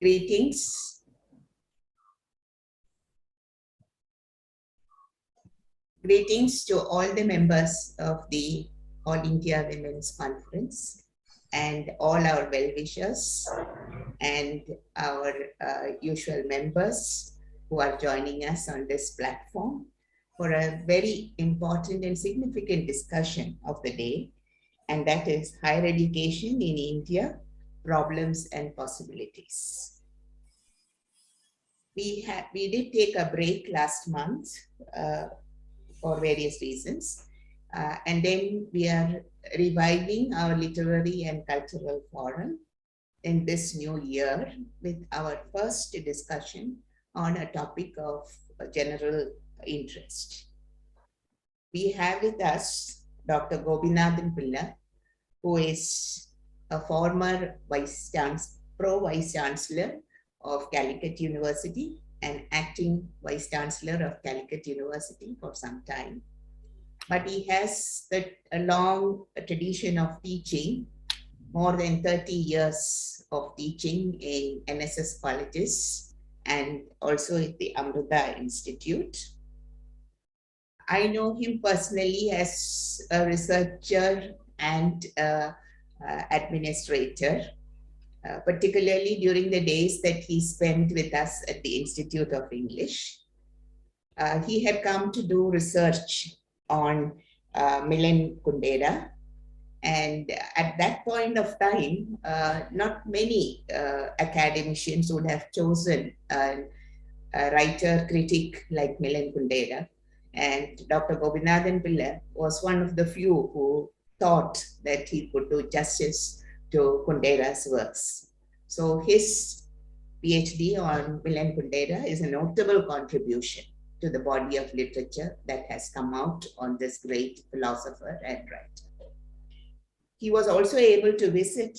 Greetings. Greetings to all the members of the All India Women's Conference and all our well-wishers and our usual members who are joining us on this platform for a very important and significant discussion of the day, and that is higher education in India, problems and possibilities. We did take a break last month for various reasons. And then we are reviving our literary and cultural forum in this new year with our first discussion on a topic of general interest. We have with us Dr. Gobinathan Pilla, who is a former Pro-Vice Chancellor of Calicut University and acting Vice Chancellor of Calicut University for some time. But he has a long tradition of teaching, more than 30 years of teaching in NSS colleges and also at the Amrita Institute. I know him personally as a researcher and administrator, particularly during the days that he spent with us at the Institute of English. He had come to do research on Milan Kundera, and at that point of time, not many academicians would have chosen a writer critic like Milan Kundera, and Dr. Gobinathan Pilla was one of the few who thought that he could do justice to Kundera's works. So his PhD on Milan Kundera is a notable contribution to the body of literature that has come out on this great philosopher and writer. He was also able to visit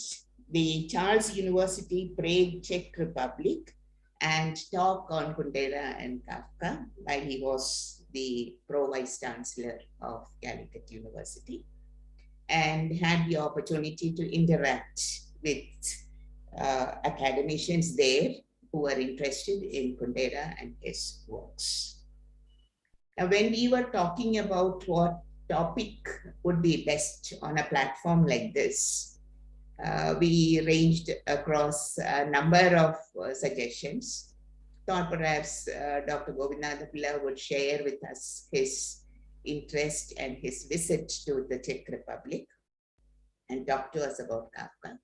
the Charles University, Prague, Czech Republic, and talk on Kundera and Kafka while he was the Pro-Vice Chancellor of Calicut University, and had the opportunity to interact with academicians there who were interested in Kundera and his works. Now, when we were talking about what topic would be best on a platform like this, we ranged across a number of suggestions. Thought perhaps Dr. Gobinathan Pilla would share with us his interest and his visit to the Czech Republic and talk to us about Kafka.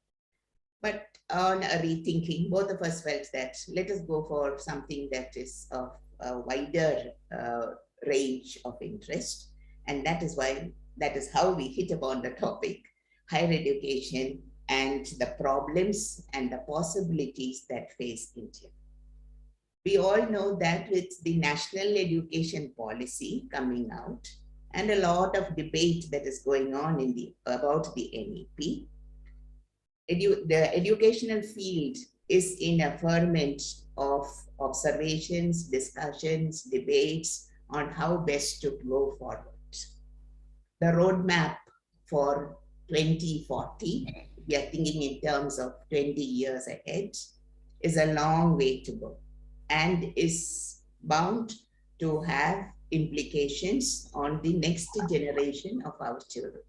But on a rethinking, both of us felt that let us go for something that is of a wider range of interest. And that is how we hit upon the topic, higher education and the problems and the possibilities that face India. We all know that with the national education policy coming out and a lot of debate that is going on about the NEP, the educational field is in a ferment of observations, discussions, debates on how best to go forward. The roadmap for 2040, we are thinking in terms of 20 years ahead, is a long way to go and is bound to have implications on the next generation of our children.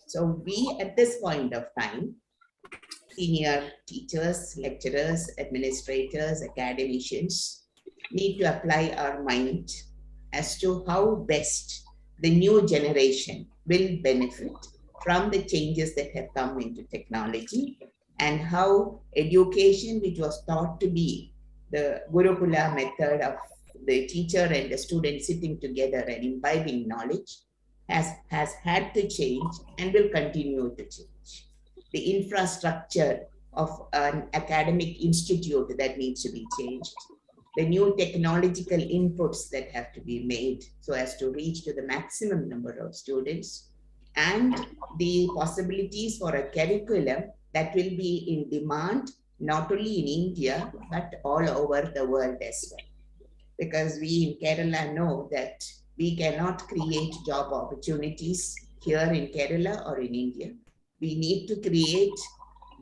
So we, at this point of time, senior teachers, lecturers, administrators, academicians, need to apply our mind as to how best the new generation will benefit from the changes that have come into technology, and how education, which was thought to be the Gurukula method of the teacher and the student sitting together and imbibing knowledge, has had to change and will continue to change. The infrastructure of an academic institute that needs to be changed, the new technological inputs that have to be made so as to reach to the maximum number of students, and the possibilities for a curriculum that will be in demand not only in India but all over the world as well. Because we in Kerala know that we cannot create job opportunities here in Kerala or in India. We need to create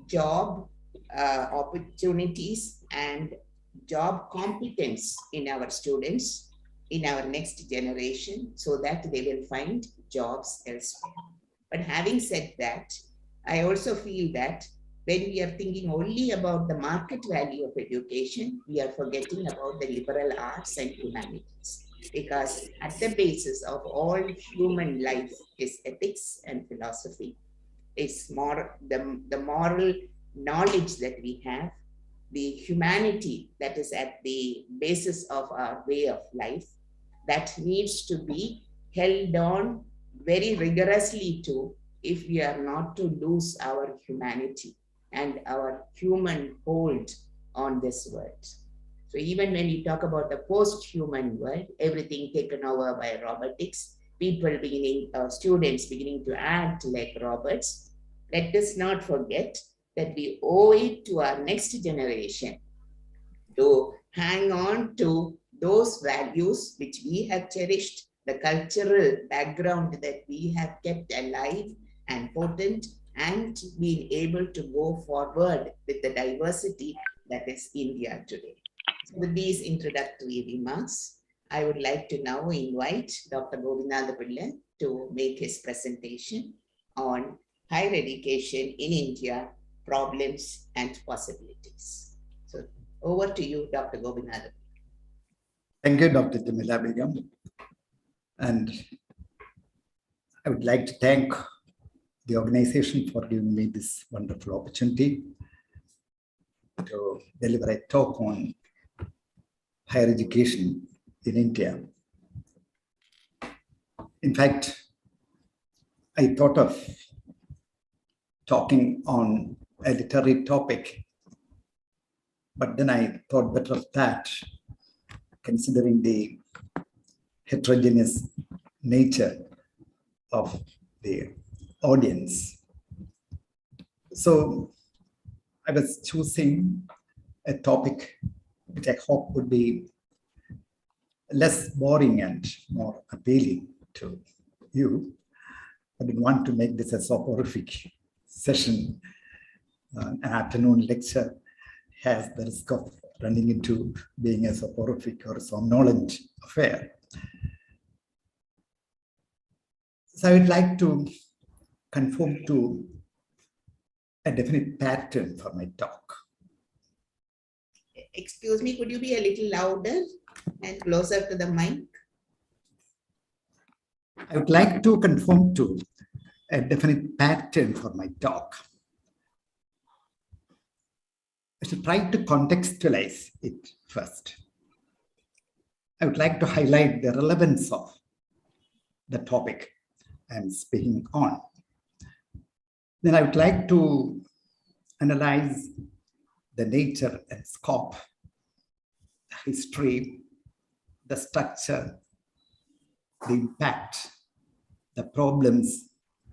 job opportunities and job competence in our students, in our next generation, so that they will find jobs elsewhere. But having said that, I also feel that when we are thinking only about the market value of education, we are forgetting about the liberal arts and humanities. Because at the basis of all human life is ethics and philosophy. It's more the moral knowledge that we have, the humanity that is at the basis of our way of life, that needs to be held on very rigorously to, if we are not to lose our humanity and our human hold on this world. So even when you talk about the post-human world, everything taken over by robotics, people beginning, students beginning to act like robots, let us not forget that we owe it to our next generation to hang on to those values which we have cherished, the cultural background that we have kept alive and potent, and being able to go forward with the diversity that is India today. So with these introductory remarks, I would like to now invite Dr. Gopinath Pillai to make his presentation on higher education in India, problems and possibilities. So over to you, Dr. Gopinath. Thank you, Dr. Jamila Begum. And I would like to thank the organization for giving me this wonderful opportunity to deliver a talk on higher education in India. In fact, I thought of talking on a literary topic, but then I thought better of that, considering the heterogeneous nature of the audience. So I was choosing a topic which I hope would be less boring and more appealing to you. I didn't want to make this a soporific session. An afternoon lecture has the risk of running into being a soporific or somnolent affair. So I would like to conform to a definite pattern for my talk. Excuse me, could you be a little louder and closer to the mic? I would like to conform to a definite pattern for my talk. I should try to contextualize it first. I would like to highlight the relevance of the topic I'm speaking on. Then I would like to analyze the nature and scope, the history, the structure, the impact, the problems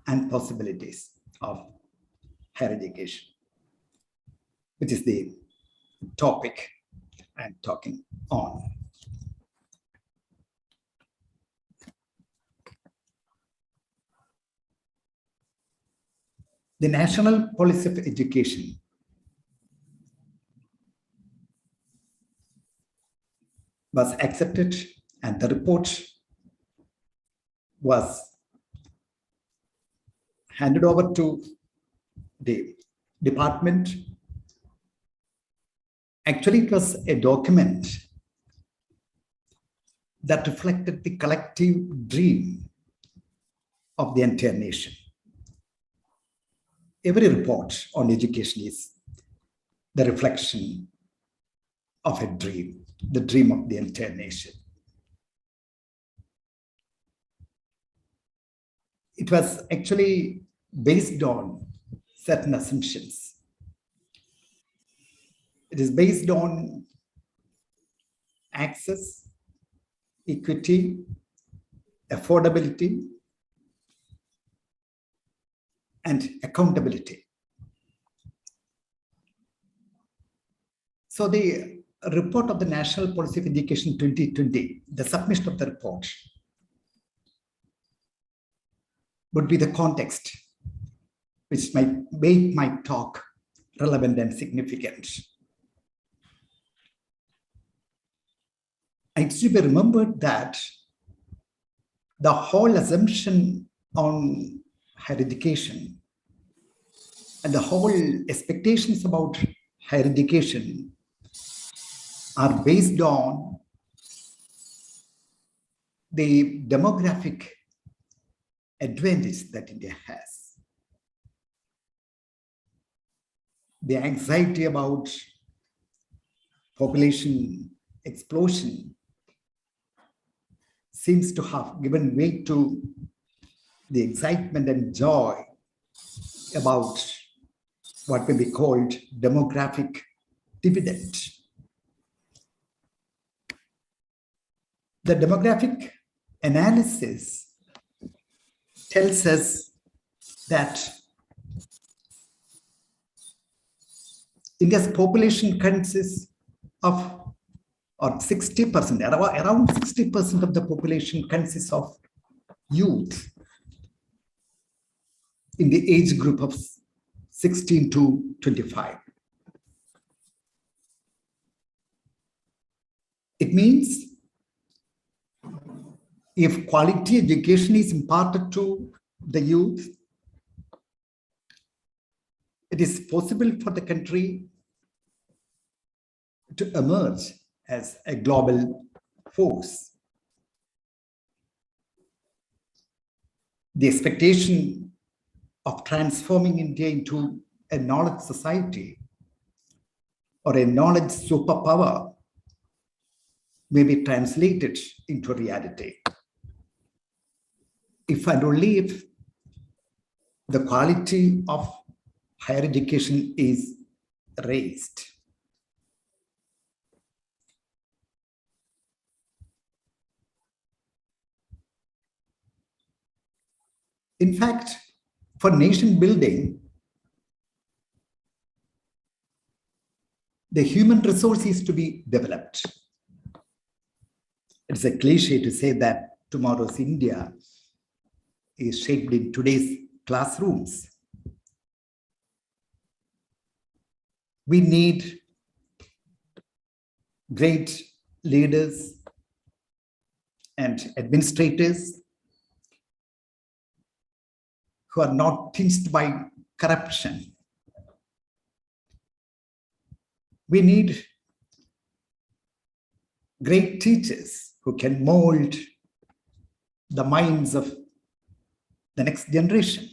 and possibilities of higher education, which is the topic I'm talking on. The national policy of education was accepted, and the report was handed over to the department. Actually, it was a document that reflected the collective dream of the entire nation. Every report on education is the reflection of a dream, the dream of the entire nation. It was actually based on certain assumptions. It is based on access, equity, affordability, and accountability. So the report of the National Policy of Education 2020, the submission of the report, would be the context which might make my talk relevant and significant. It should be remembered that the whole assumption on higher education and the whole expectations about higher education are based on the demographic advantage that India has. The anxiety about population explosion seems to have given way to the excitement and joy about what may be called demographic dividend. The demographic analysis tells us that India's population consists of, or 60%, around 60% of the population consists of youth in the age group of 16 to 25. It means if quality education is imparted to the youth, it is possible for the country to emerge as a global force. The expectation of transforming India into a knowledge society or a knowledge superpower may be translated into reality if and only if the quality of higher education is raised. In fact, for nation building, the human resource is to be developed. It's a cliche to say that tomorrow's India is shaped in today's classrooms. We need great leaders and administrators who are not tinged by corruption. We need great teachers who can mold the minds of the next generation.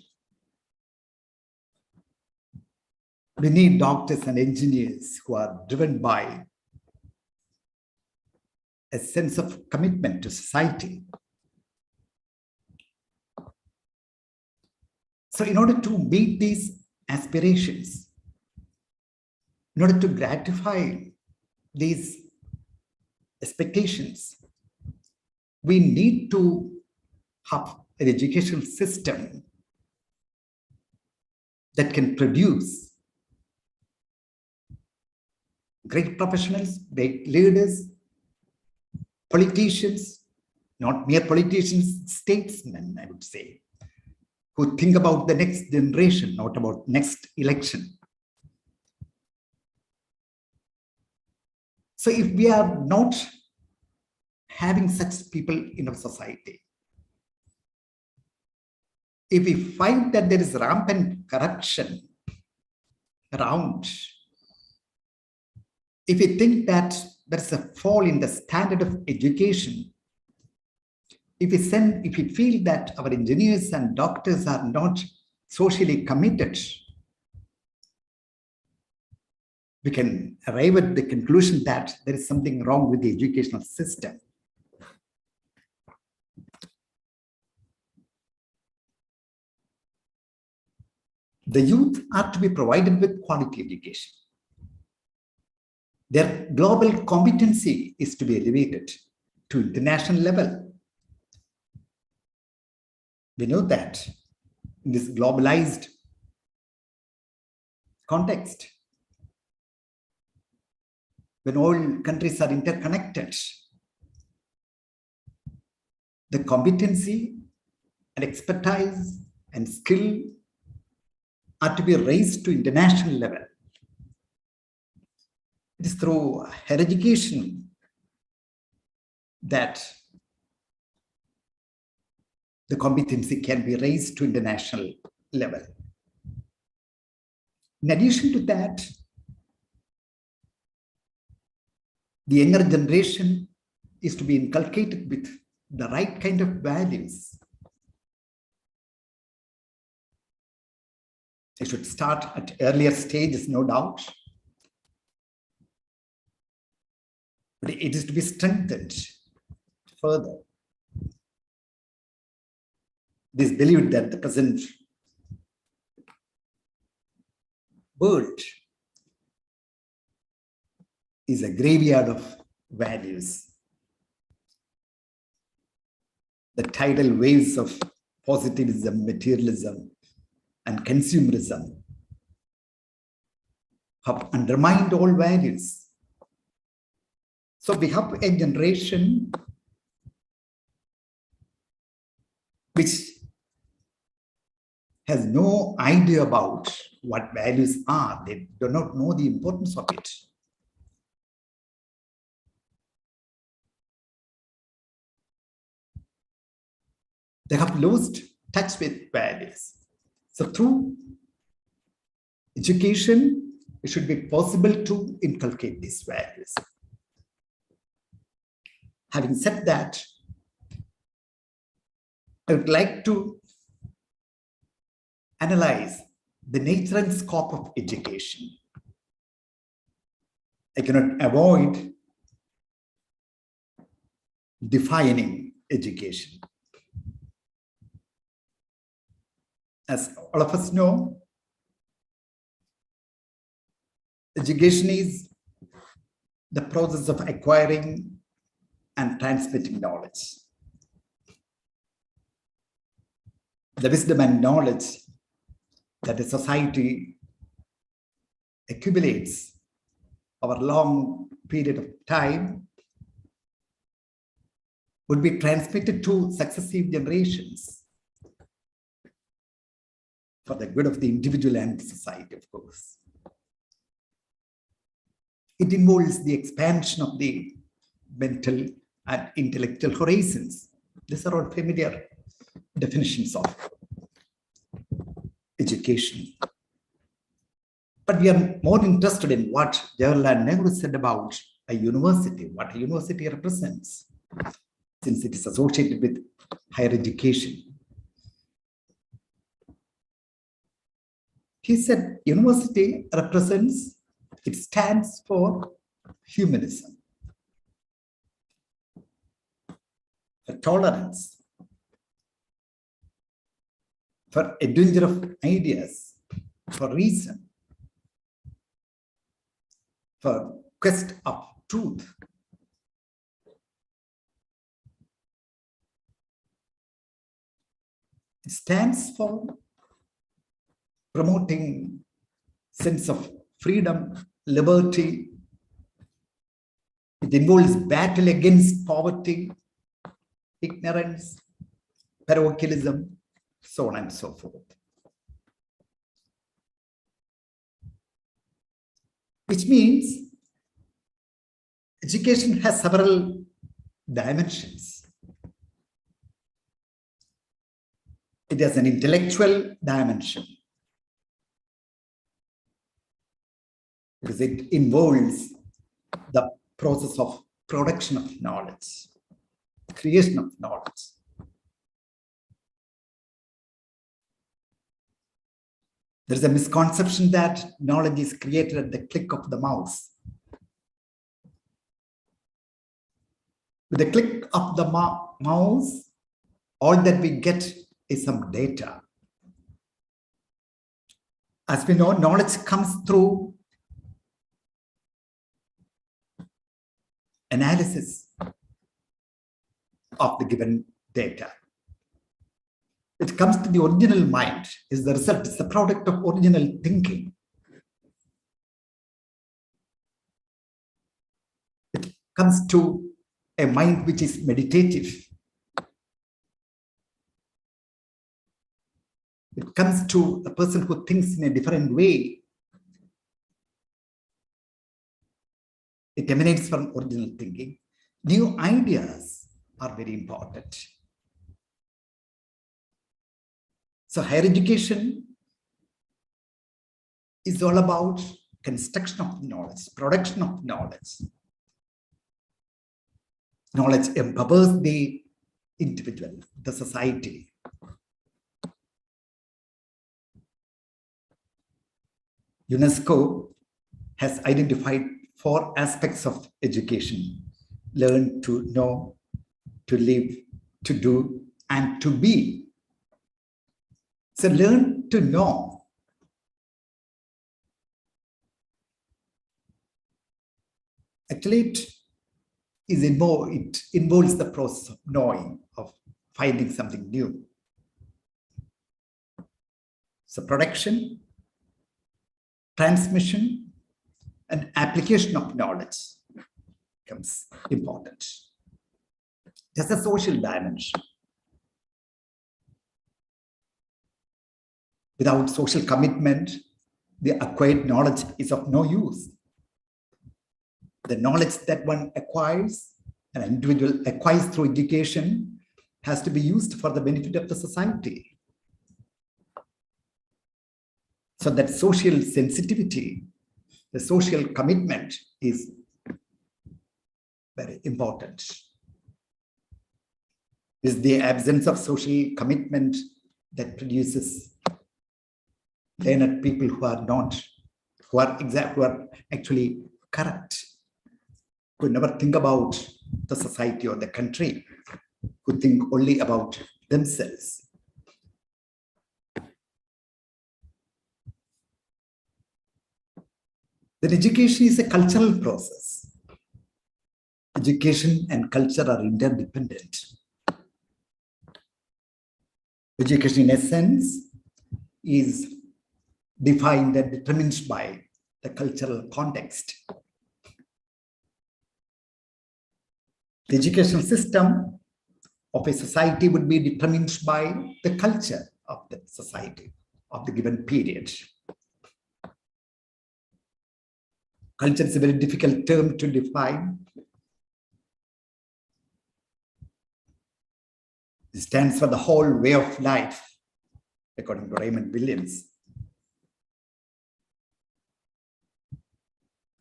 We need doctors and engineers who are driven by a sense of commitment to society. So in order to meet these aspirations, in order to gratify these expectations, we need to have an educational system that can produce great professionals, great leaders, politicians, not mere politicians, statesmen, I would say, who think about the next generation, not about next election. So if we are not having such people in our society, if we find that there is rampant corruption around, if we think that there is a fall in the standard of education, if we feel that our engineers and doctors are not socially committed, we can arrive at the conclusion that there is something wrong with the educational system. The youth are to be provided with quality education. Their global competency is to be elevated to international level. We know that in this globalized context, when all countries are interconnected, the competency and expertise and skill are to be raised to international level. It is through higher education that the competency can be raised to international level. In addition to that, the younger generation is to be inculcated with the right kind of values. They should start at earlier stages, no doubt. But it is to be strengthened further. It is believed that the present world is a graveyard of values. The tidal waves of positivism, materialism, and consumerism have undermined all values. So we have a generation which has no idea about what values are. They do not know the importance of it. They have lost touch with values. So through education, it should be possible to inculcate these values. Having said that, I would like to analyze the nature and scope of education. I cannot avoid defining education. As all of us know, education is the process of acquiring and transmitting knowledge. The wisdom and knowledge that a society accumulates over a long period of time would be transmitted to successive generations for the good of the individual and the society, of course. It involves the expansion of the mental and intellectual horizons. These are all familiar definitions of education. But we are more interested in what Jawaharlal Nehru said about a university, what a university represents, since it is associated with higher education. He said university represents, it stands for humanism, for tolerance, for adventure of ideas, for reason, for quest of truth. It stands for promoting sense of freedom, liberty. It involves battle against poverty, ignorance, parochialism, so on and so forth. Which means education has several dimensions. It has an intellectual dimension, because it involves the process of production of knowledge, creation of knowledge. There is a misconception that knowledge is created at the click of the mouse. With the click of the mouse, all that we get is some data. As we know, knowledge comes through analysis of the given data. It comes to the original mind, is the result, it's the product of original thinking. It comes to a mind which is meditative. It comes to a person who thinks in a different way. It emanates from original thinking. New ideas are very important. So higher education is all about construction of knowledge, production of knowledge. Knowledge empowers the individual, the society. UNESCO has identified 4 aspects of education: learn to know, to live, to do, and to be. So learn to know. Actually, it involves the process of knowing, of finding something new. So production, transmission, and application of knowledge becomes important. There's a social dimension. Without social commitment, the acquired knowledge is of no use. The knowledge that one acquires, an individual acquires through education, has to be used for the benefit of the society. So that social sensitivity, the social commitment is very important. It's the absence of social commitment that produces learned people who are actually corrupt, who never think about the society or the country, who think only about themselves. Then education is a cultural process. Education and culture are interdependent. Education, in essence, is defined and determined by the cultural context. The educational system of a society would be determined by the culture of the society of the given period. Culture is a very difficult term to define. It stands for the whole way of life, according to Raymond Williams.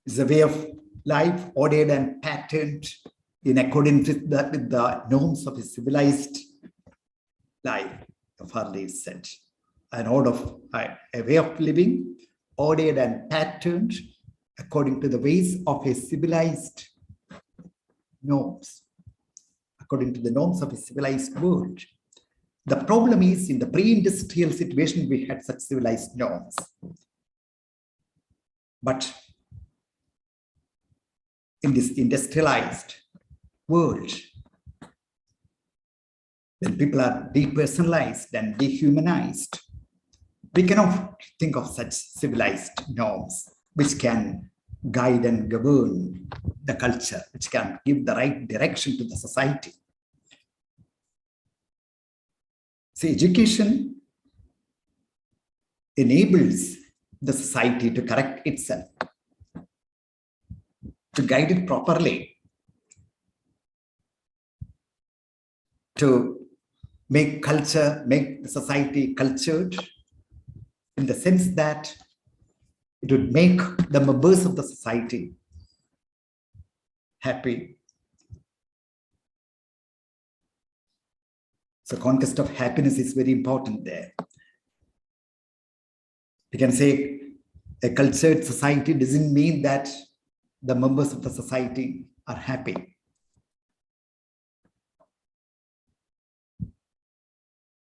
It's a way of life ordered and patterned in accordance with the norms of a civilized life, Farley said. A way of living ordered and patterned according to the ways of a civilized norms, according to the norms of a civilized world. The problem is, in the pre-industrial situation, we had such civilized norms. But in this industrialized world, when people are depersonalized and dehumanized, we cannot think of such civilized norms which can guide and govern the culture, which can give the right direction to the society. So education enables the society to correct itself, to guide it properly, to make the society cultured, in the sense that it would make the members of the society happy. So conquest of happiness is very important there. We can say a cultured society doesn't mean that the members of the society are happy.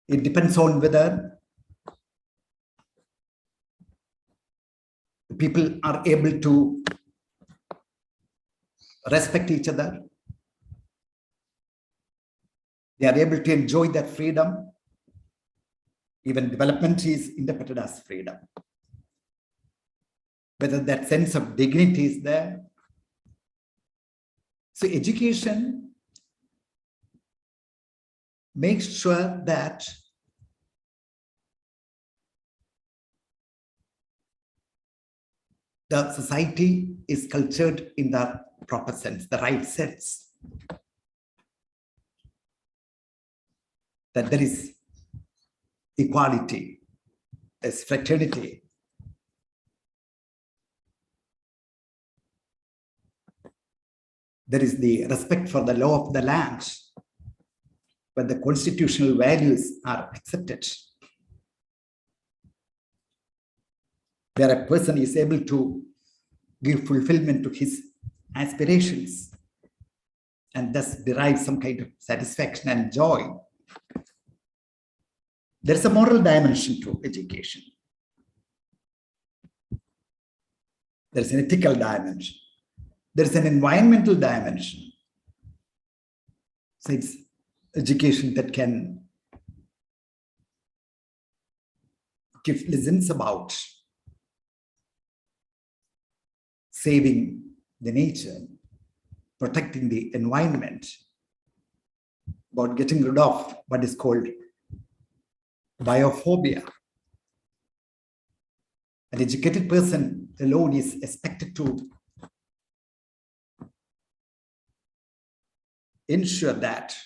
It depends on whether people are able to respect each other. They are able to enjoy that freedom. Even development is interpreted as freedom. Whether that sense of dignity is there. So education makes sure that the society is cultured in the proper sense, the right sense. That there is equality, there's fraternity. There is the respect for the law of the land, but the constitutional values are accepted. Where a person is able to give fulfillment to his aspirations and thus derive some kind of satisfaction and joy. There is a moral dimension to education. There is an ethical dimension. There is an environmental dimension. So it's education that can give lessons about saving the nature, protecting the environment, about getting rid of what is called biophobia. An educated person alone is expected to ensure that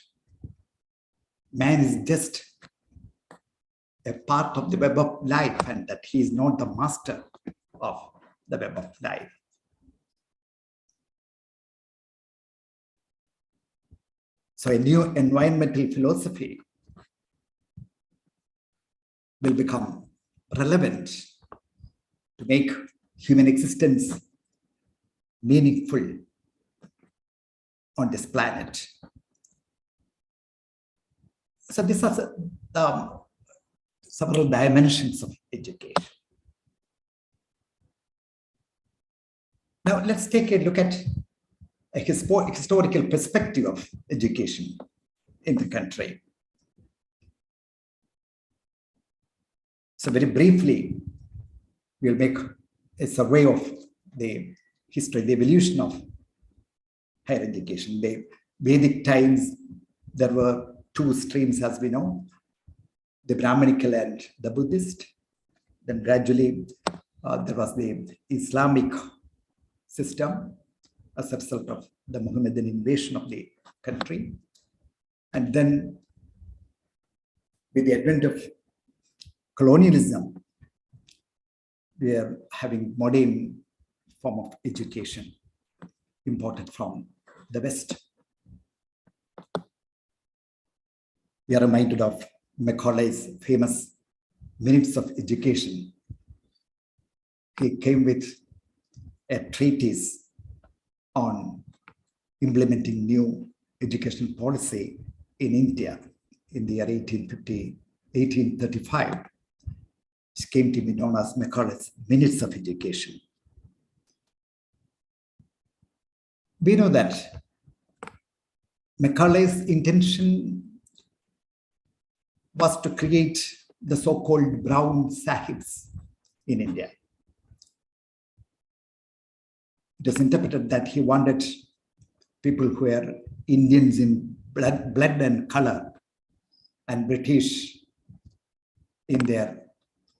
man is just a part of the web of life and that he is not the master of the web of life. So a new environmental philosophy will become relevant to make human existence meaningful on this planet. So these are several dimensions of education. Now let's take a look at a historical perspective of education in the country. So very briefly, we'll make a survey of the history, the evolution of higher education. The Vedic times, there were two streams, as we know, the Brahminical and the Buddhist. Then gradually, there was the Islamic system as a result of the Mohammedan invasion of the country. And then with the advent of colonialism, we are having modern form of education imported from the West. We are reminded of Macaulay's famous Minutes of Education. He came with a treatise on implementing new educational policy in India in the year 1835, which came to be known as Macaulay's Minutes of Education. We know that Macaulay's intention was to create the so-called brown sahibs in India. It was interpreted that he wanted people who were Indians in blood and color and British in their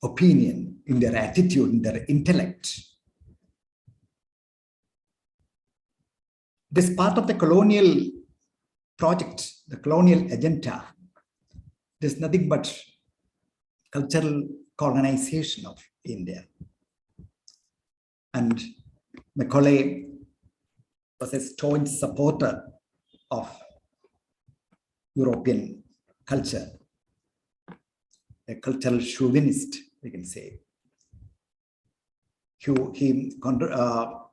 opinion, in their attitude, in their intellect. This part of the colonial project, the colonial agenda, there's nothing but cultural colonization of India. And Macaulay was a staunch supporter of European culture, a cultural chauvinist, we can say.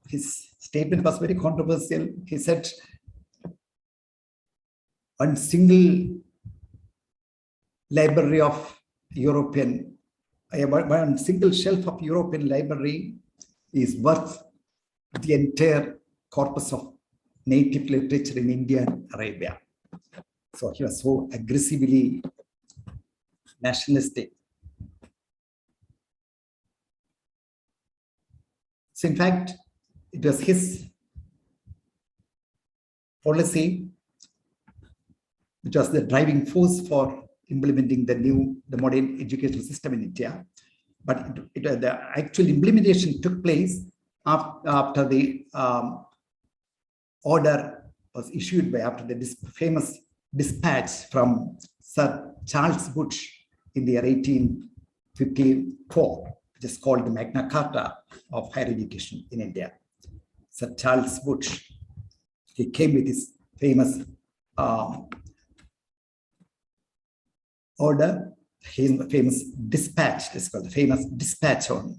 His statement was very controversial. He said, one single library of European, one single shelf of European library is worth the entire corpus of native literature in India and Arabia. So he was so aggressively nationalistic. So in fact, it was his policy which was the driving force for implementing the modern educational system in India. But the actual implementation took place after the order was issued by after the famous dispatch from Sir Charles Bush in the year 1854, which is called the Magna Carta of higher education in India. Sir Charles Bush, he came with his famous order, his famous dispatch, this is called the famous dispatch on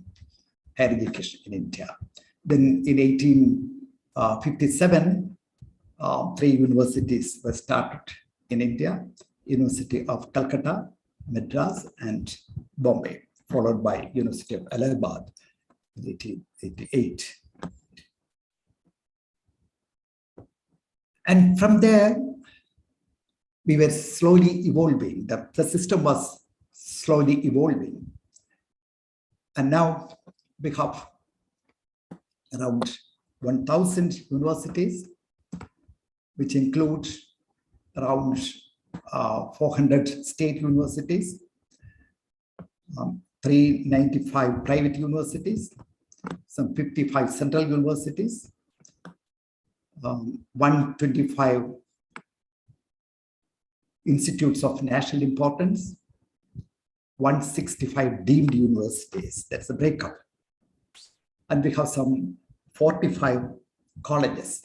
higher education in India. Then in 1857, 3 universities were started in India: University of Calcutta, Madras, and Bombay, followed by University of Allahabad in 1888. And from there, we were slowly evolving. The system was slowly evolving. And now we have around 1,000 universities, which include around 400 state universities, 395 private universities, some 55 central universities, 125 institutes of national importance, 165 deemed universities. That's the breakup. And we have some 45 colleges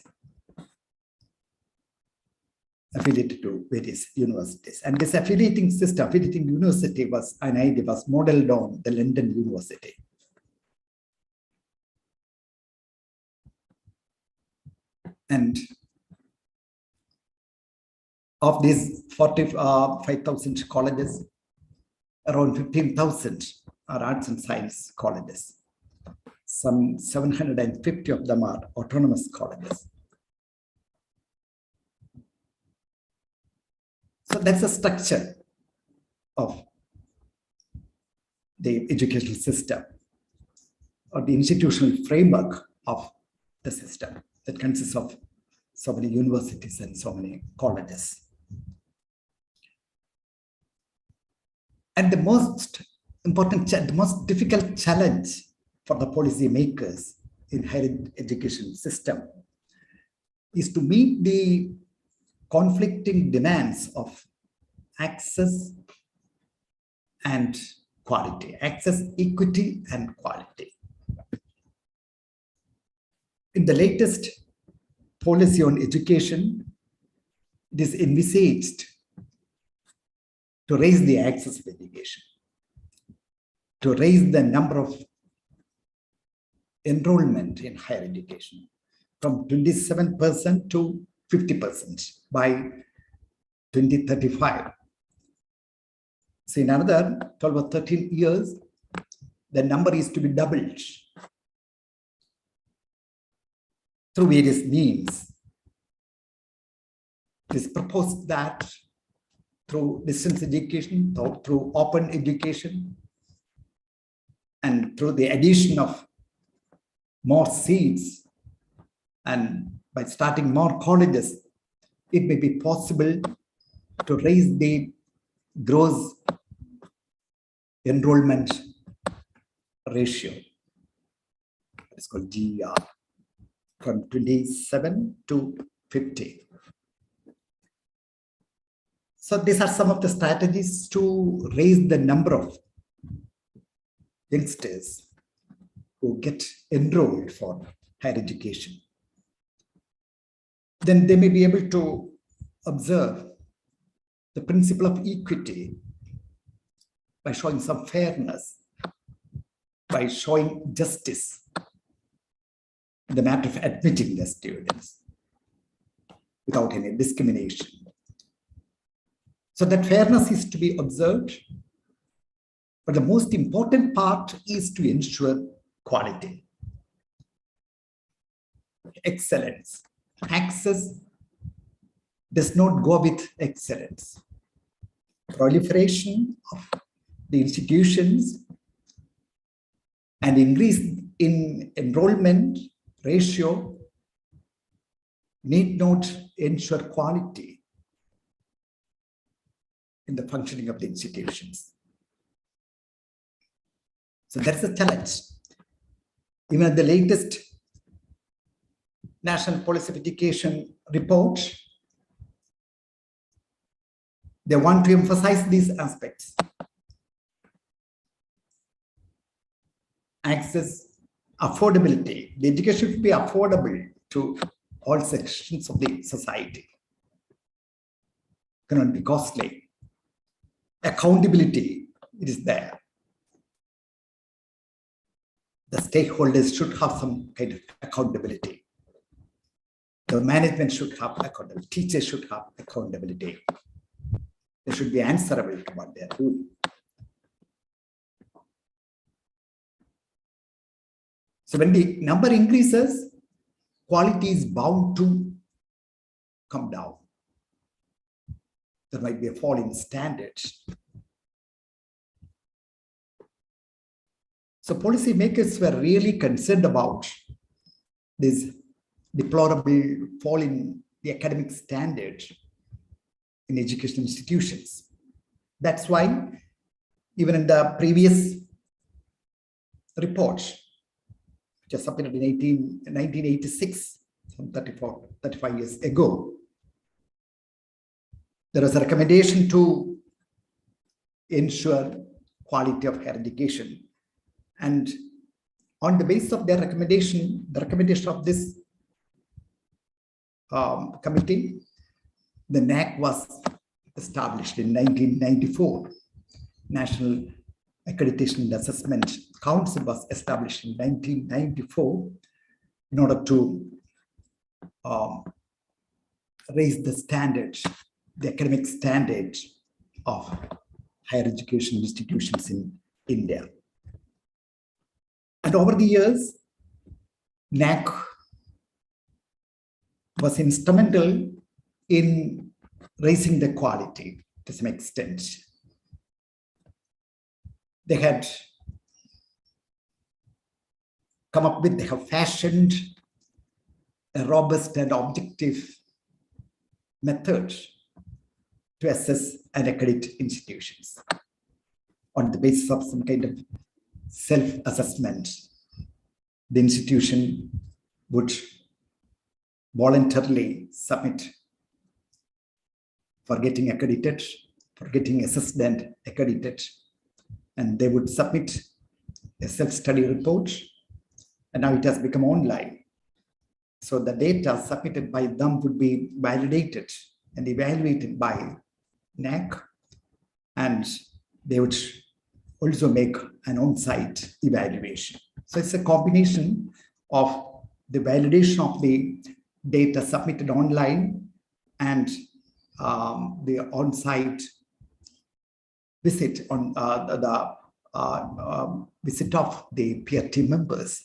affiliated to various universities. And this affiliating system, affiliating university was an idea, was modeled on the London University. And of these 45,000 colleges, around 15,000 are arts and science colleges. Some 750 of them are autonomous colleges. So that's the structure of the educational system, or the institutional framework of the system that consists of so many universities and so many colleges. And the most important, the most difficult challenge for the policy makers in higher education system is to meet the conflicting demands of access and quality, access, equity, and quality. In the latest policy on education, it is envisaged to raise the access of education, to raise the number of enrollment in higher education from 27% to 50% by 2035. So in another 12 or 13 years, the number is to be doubled through various means. It is proposed that through distance education, through open education, and through the addition of more seats, and by starting more colleges, it may be possible to raise the gross enrollment ratio, it's called GER, from 27 to 50. So these are some of the strategies to raise the number of youngsters who get enrolled for higher education. Then they may be able to observe the principle of equity by showing some fairness, by showing justice in the matter of admitting the students without any discrimination. So that fairness is to be observed, but the most important part is to ensure quality, excellence. Access does not go with excellence. Proliferation of the institutions and increase in enrollment ratio need not ensure quality in the functioning of the institutions. So that's a challenge. Even at the latest National Policy of Education report, they want to emphasize these aspects. Access, affordability. The education should be affordable to all sections of the society. Cannot be costly. Accountability, it is there. The stakeholders should have some kind of accountability. The management should have accountability. Teachers should have accountability. They should be answerable to what they are doing. So when the number increases, quality is bound to come down. There might be a fall in standards. So policymakers were really concerned about this deplorable fall in the academic standards in educational institutions. That's why even in the previous report, which was submitted in 1986, some 35 years ago, there was a recommendation to ensure quality of higher education. And on the basis of their recommendation, the recommendation of this committee, the NAC was established in 1994. National Accreditation and Assessment Council was established in 1994 in order to raise the standards, the academic standards of higher education institutions in India. And over the years, NAC was instrumental in raising the quality to some extent. They had come up with, they have fashioned a robust and objective method to assess and accredit institutions on the basis of some kind of self-assessment. The institution would voluntarily submit for getting accredited, for getting assessed and accredited, and they would submit a self-study report, and now it has become online. So the data submitted by them would be validated and evaluated by NAC, and they would also make an on-site evaluation. So it's a combination of the validation of the data submitted online and the on-site visit on the visit of the peer team members.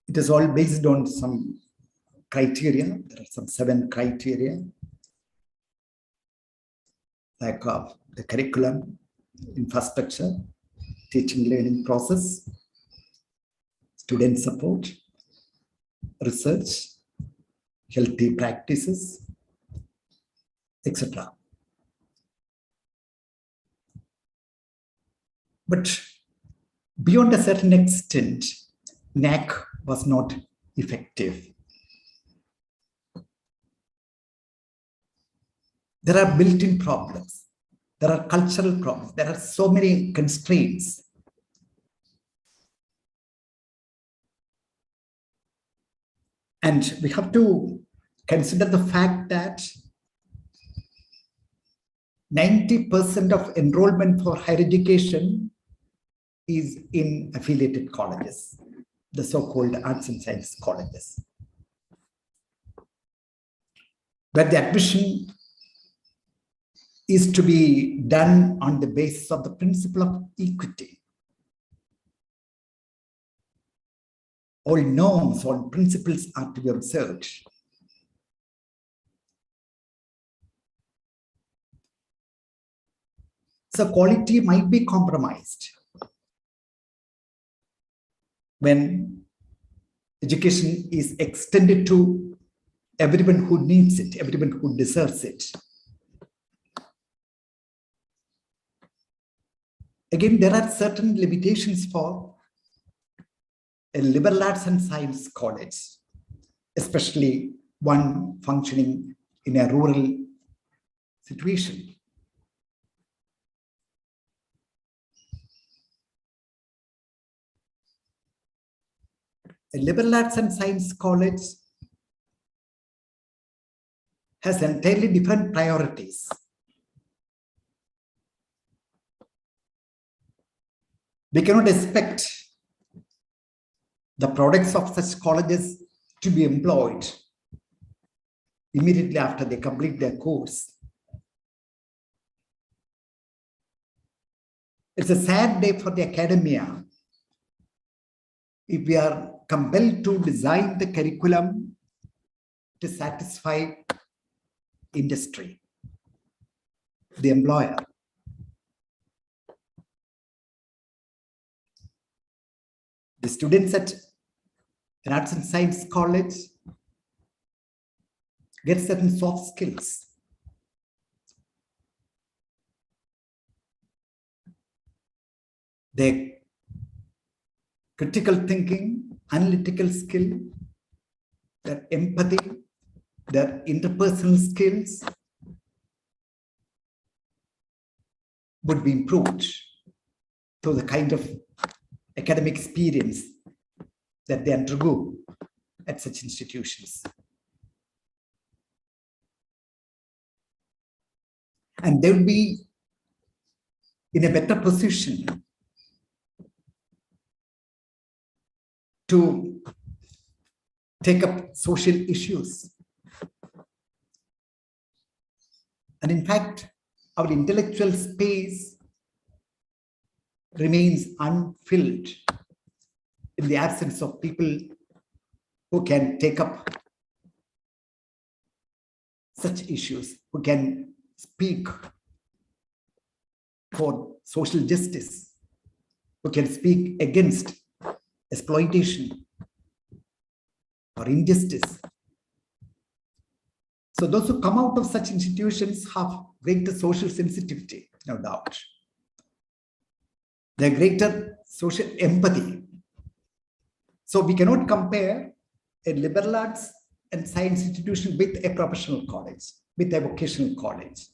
It is all based on some criteria. There are some 7 criteria, like the curriculum, infrastructure, teaching learning process, student support, research, healthy practices, etc. But beyond a certain extent, NAC was not effective. There are built-in problems. There are cultural problems. There are so many constraints. And we have to consider the fact that 90% of enrollment for higher education is in affiliated colleges, the so-called arts and science colleges, where the admission is to be done on the basis of the principle of equity. All norms, all principles are to be observed. So quality might be compromised when education is extended to everyone who needs it, everyone who deserves it. Again, there are certain limitations for a liberal arts and science college, especially one functioning in a rural situation. A liberal arts and science college has entirely different priorities. We cannot expect the products of such colleges to be employed immediately after they complete their course. It's a sad day for the academia if we are compelled to design the curriculum to satisfy industry, the employer. The students at an arts and science college get certain soft skills. Their critical thinking, analytical skill, their empathy, their interpersonal skills would be improved through the kind of academic experience that they undergo at such institutions. And they will be in a better position to take up social issues. And in fact, our intellectual space remains unfilled in the absence of people who can take up such issues, who can speak for social justice, who can speak against exploitation or injustice. So those who come out of such institutions have greater social sensitivity, no doubt. They have greater social empathy. So we cannot compare a liberal arts and science institution with a professional college, with a vocational college.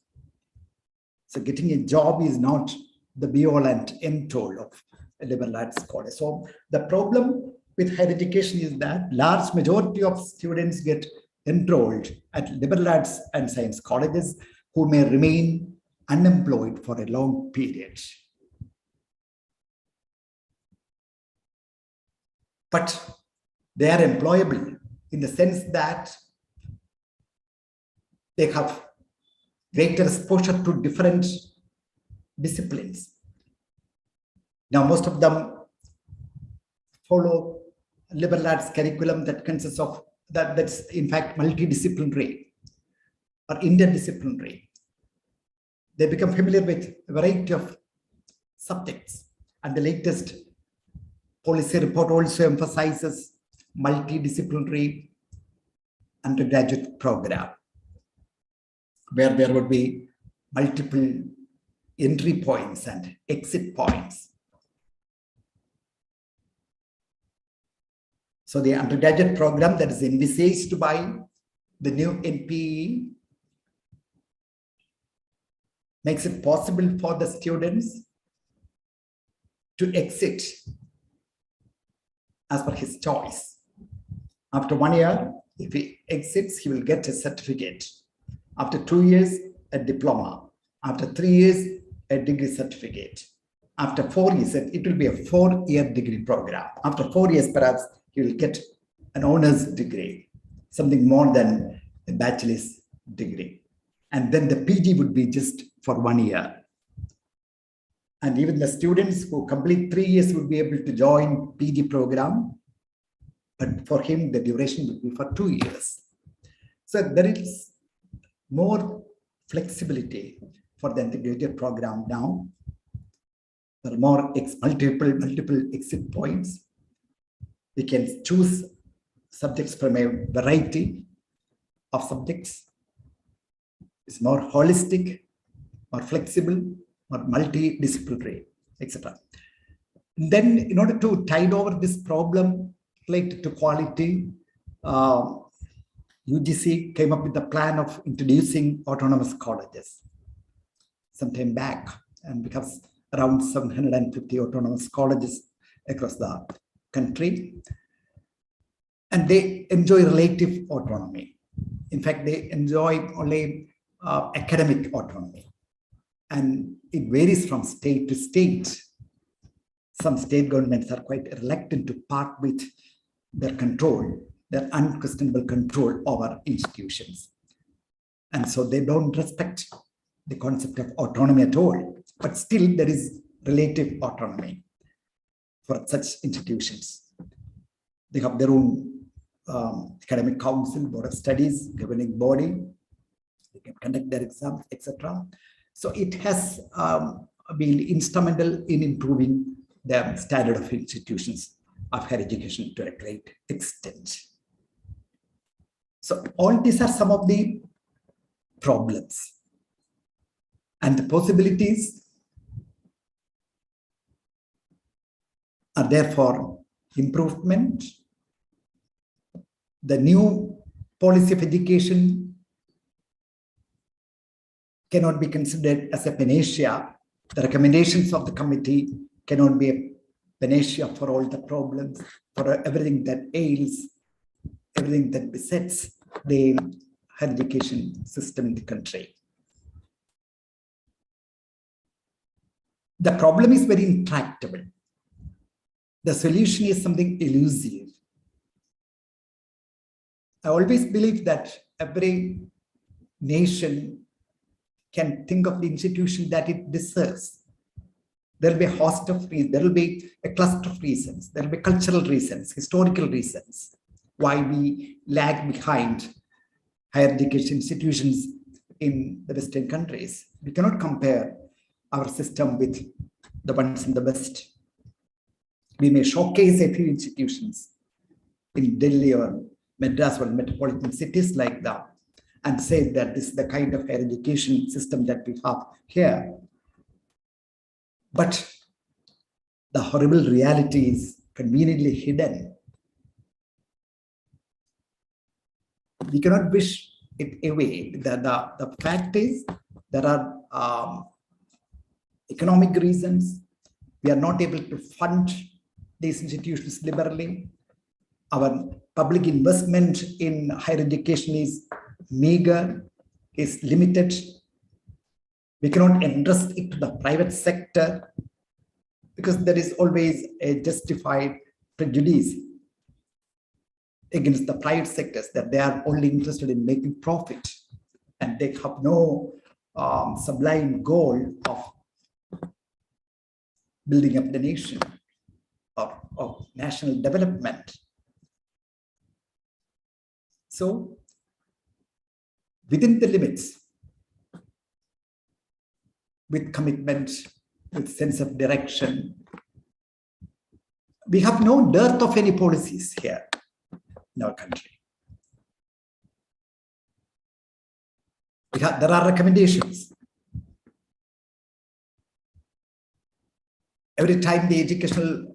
So getting a job is not the be-all and end-all of a liberal arts college. So the problem with higher education is that large majority of students get enrolled at liberal arts and science colleges who may remain unemployed for a long period. But they are employable in the sense that they have greater exposure to different disciplines. Now, most of them follow liberal arts curriculum that consists of that's in fact multidisciplinary or interdisciplinary. They become familiar with a variety of subjects, and the latest policy report also emphasizes multidisciplinary undergraduate program, where there would be multiple entry points and exit points. So the undergraduate program that is envisaged by the new NPE makes it possible for the students to exit as per his choice. After 1 year, if he exits, he will get a certificate. After 2 years, a diploma. After 3 years, a degree certificate. After 4 years, it will be a 4-year degree program. After 4 years, perhaps, he will get an honors degree, something more than a bachelor's degree. And then the PG would be just for 1 year. And even the students who complete 3 years would be able to join PG program. But for him, the duration would be for 2 years. So there is more flexibility for the integrated program now. There are more multiple exit points. We can choose subjects from a variety of subjects. It's more holistic, more flexible, more multidisciplinary, etc. Then, in order to tide over this problem related to quality, UGC came up with the plan of introducing autonomous colleges sometime back, and we have around 750 autonomous colleges across the country, and they enjoy relative autonomy. In fact, they enjoy only academic autonomy, and it varies from state to state. Some state governments are quite reluctant to part with their control, their unquestionable control over institutions. And so they don't respect the concept of autonomy at all, but still there is relative autonomy for such institutions. They have their own academic council, board of studies, governing body, they can conduct their exams, etc. So it has been instrumental in improving the standard of institutions of higher education to a great extent. So all these are some of the problems and the possibilities are there for improvement. The new policy of education cannot be considered as a panacea. The recommendations of the committee cannot be a panacea for all the problems, for everything that ails, everything that besets the higher education system in the country. The problem is very intractable. The solution is something elusive. I always believe that every nation can think of the institution that it deserves. There will be a host of reasons, there will be a cluster of reasons, there will be cultural reasons, historical reasons why we lag behind higher education institutions in the Western countries. We cannot compare our system with the ones in the West. We may showcase a few institutions in Delhi or Madras or metropolitan cities like that and say that this is the kind of higher education system that we have here. But the horrible reality is conveniently hidden. We cannot wish it away. The fact is there are economic reasons. We are not able to fund these institutions liberally. Our public investment in higher education is meager, is limited. We cannot entrust it to the private sector because there is always a justified prejudice against the private sectors that they are only interested in making profit and they have no sublime goal of building up the nation or of national development. So within the limits, with commitment, with sense of direction, we have no dearth of any policies here in our country. There are recommendations. Every time the educational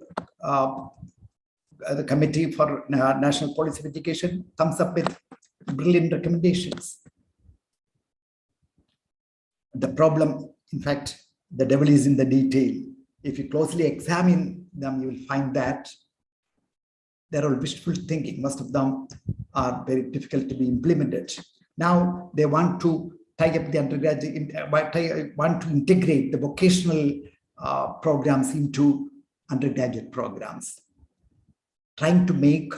the Committee for National Policy of Education comes up with brilliant recommendations. The problem, in fact, the devil is in the detail. If you closely examine them, you will find that they're all wishful thinking. Most of them are very difficult to be implemented. Now they want to tie up the undergraduate, want to integrate the vocational programs into undergraduate programs, trying to make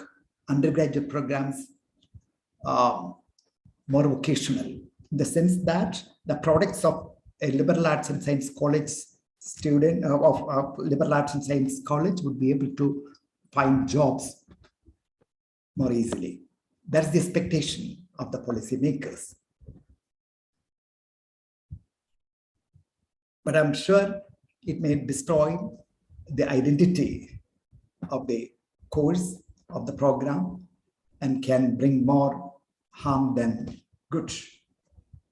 undergraduate programs more vocational, in the sense that the products of a liberal arts and science college student of liberal arts and science college would be able to find jobs more easily. That's the expectation of the policymakers. But I'm sure it may destroy the identity of the course of the program and can bring more harm than good to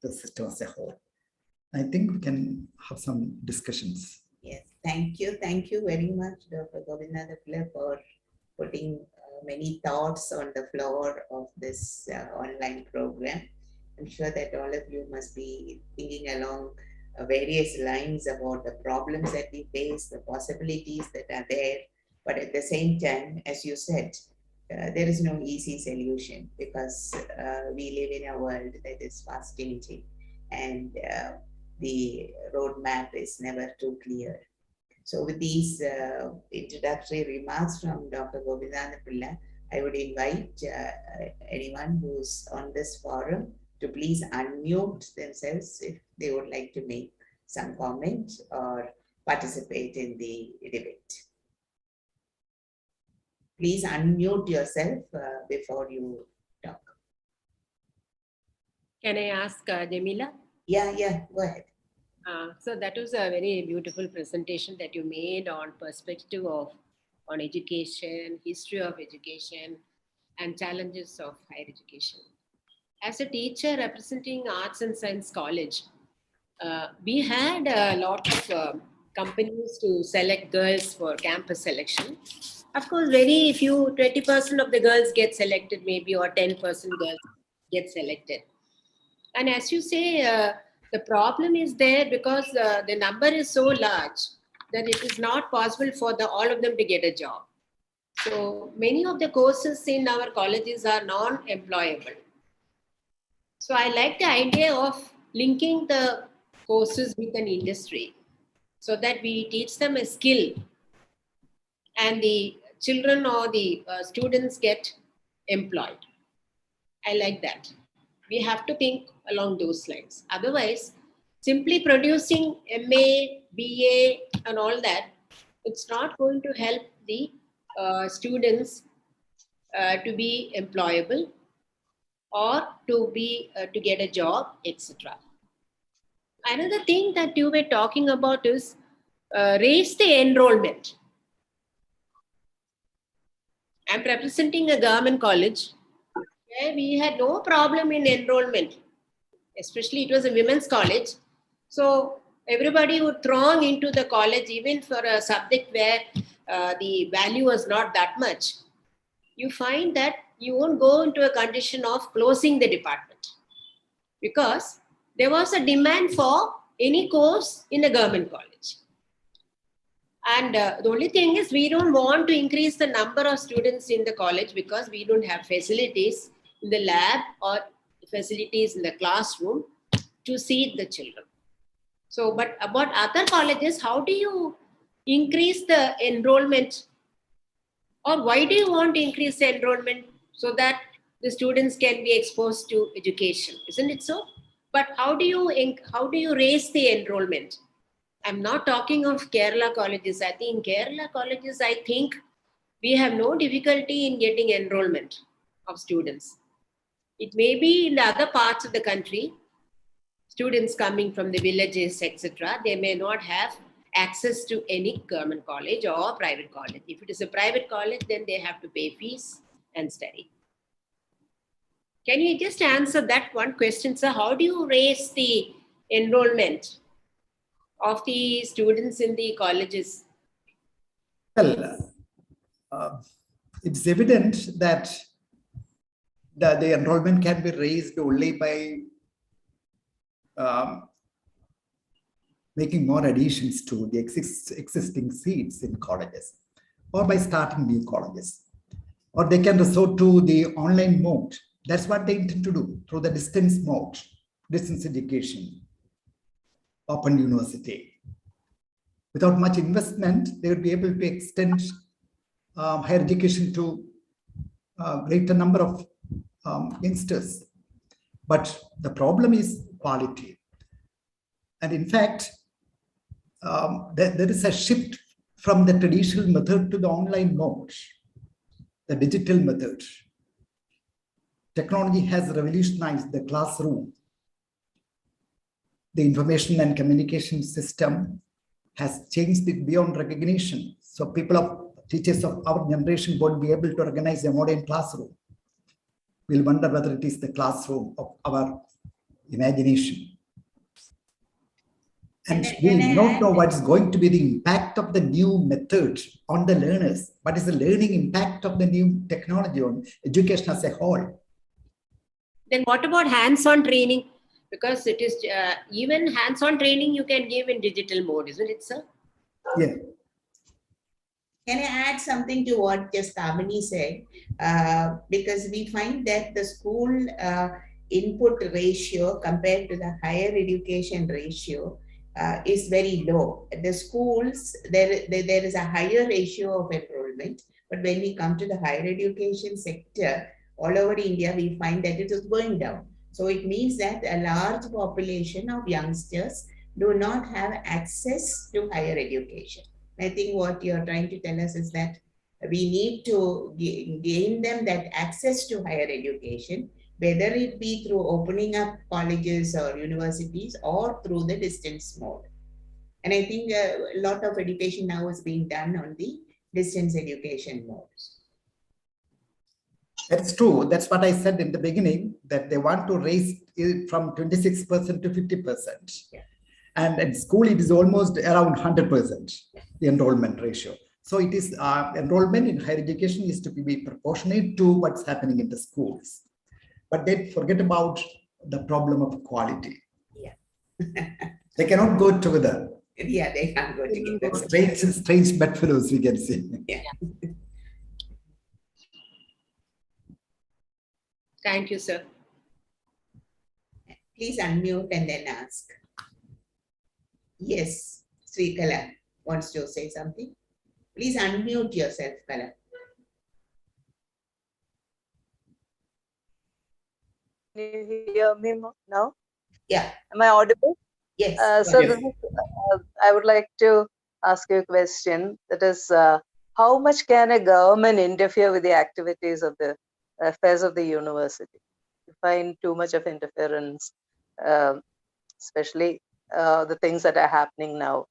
the system as a whole. I think we can have some discussions. Yes, Thank you. Thank you very much, Dr. Govindadapilla, for putting many thoughts on the floor of this online program. I'm sure that all of you must be thinking along various lines about the problems that we face, the possibilities that are there. But at the same time, as you said, there is no easy solution because we live in a world that is fast changing and the roadmap is never too clear. So with these introductory remarks from Dr. Govindadapilla, I would invite anyone who's on this forum to please unmute themselves if they would like to make some comment or participate in the debate. Please unmute yourself before you talk. Can I ask Jamila? Yeah, go ahead. So that was a very beautiful presentation that you made on perspective on education, history of education, and challenges of higher education. As a teacher representing Arts and Science College, we had a lot of companies to select girls for campus selection. Of course, very few, 20% of the girls get selected maybe, or 10% girls get selected. And as you say, the problem is there because the number is so large that it is not possible for all of them to get a job. So many of the courses in our colleges are non-employable. So I like the idea of linking the courses with an industry so that we teach them a skill and the children or the students get employed. I like that. We have to think along those lines. Otherwise, simply producing MA, BA and all that, it's not going to help the students to be employable or to get a job, etc. Another thing that you were talking about is raise the enrollment. I'm representing a government college where we had no problem in enrollment. Especially it was a women's college. So everybody would throng into the college even for a subject where the value was not that much. You find that you won't go into a condition of closing the department because there was a demand for any course in a government college. And the only thing is we don't want to increase the number of students in the college because we don't have facilities in the lab or facilities in the classroom to seat the children. So, but about other colleges, how do you increase the enrollment, or why do you want to increase the enrollment so that the students can be exposed to education? Isn't it so? But how do you raise the enrollment? I'm not talking of Kerala colleges. I think Kerala colleges, we have no difficulty in getting enrollment of students. It may be in the other parts of the country, students coming from the villages, etc., they may not have access to any government college or private college. If it is a private college, then they have to pay fees and study. Can you just answer that one question, sir? How do you raise the enrollment of the students in the colleges? Well, it's evident that the enrollment can be raised only by making more additions to the existing seats in colleges, or by starting new colleges, or they can resort to the online mode. That's what they intend to do through the distance mode, distance education, open university. Without much investment, they would be able to extend higher education to a greater number of youngsters. But the problem is quality. And in fact, there is a shift from the traditional method to the online mode, the digital method. Technology has revolutionized the classroom. The information and communication system has changed it beyond recognition. So teachers of our generation won't be able to organize a modern classroom. We'll wonder whether it is the classroom of our imagination. And we do not know what is going to be the impact of the new method on the learners. What is the learning impact of the new technology on education as a whole? Then what about hands-on training? Because it is even hands-on training you can give in digital mode, isn't it, sir? Yeah. Can I add something to what just Kamini said? Because we find that the school input ratio compared to the higher education ratio is very low. The schools, there is a higher ratio of enrollment, but when we come to the higher education sector, all over India, we find that it is going down. So it means that a large population of youngsters do not have access to higher education. I think what you're trying to tell us is that we need to gain them that access to higher education, whether it be through opening up colleges or universities or through the distance mode. And I think a lot of education now is being done on the distance education modes. That's true. That's what I said in the beginning, that they want to raise it from 26% to 50%. Yeah. And at school, it is almost around 100%, the enrollment ratio. So it is enrollment in higher education is to be proportionate to what's happening in the schools. But they forget about the problem of quality. Yeah. They cannot go together. Yeah, they can't go together. Strange bedfellows, we can say. Yeah. Thank you, sir. Please unmute and then ask. Yes, Sri Kala wants to say something. Please unmute yourself, Kala. Can you hear me now? Yeah. Am I audible? Yes. So I would like to ask you a question. That is, how much can a government interfere with the activities of the affairs of the university? You find too much of interference, especially the things that are happening now.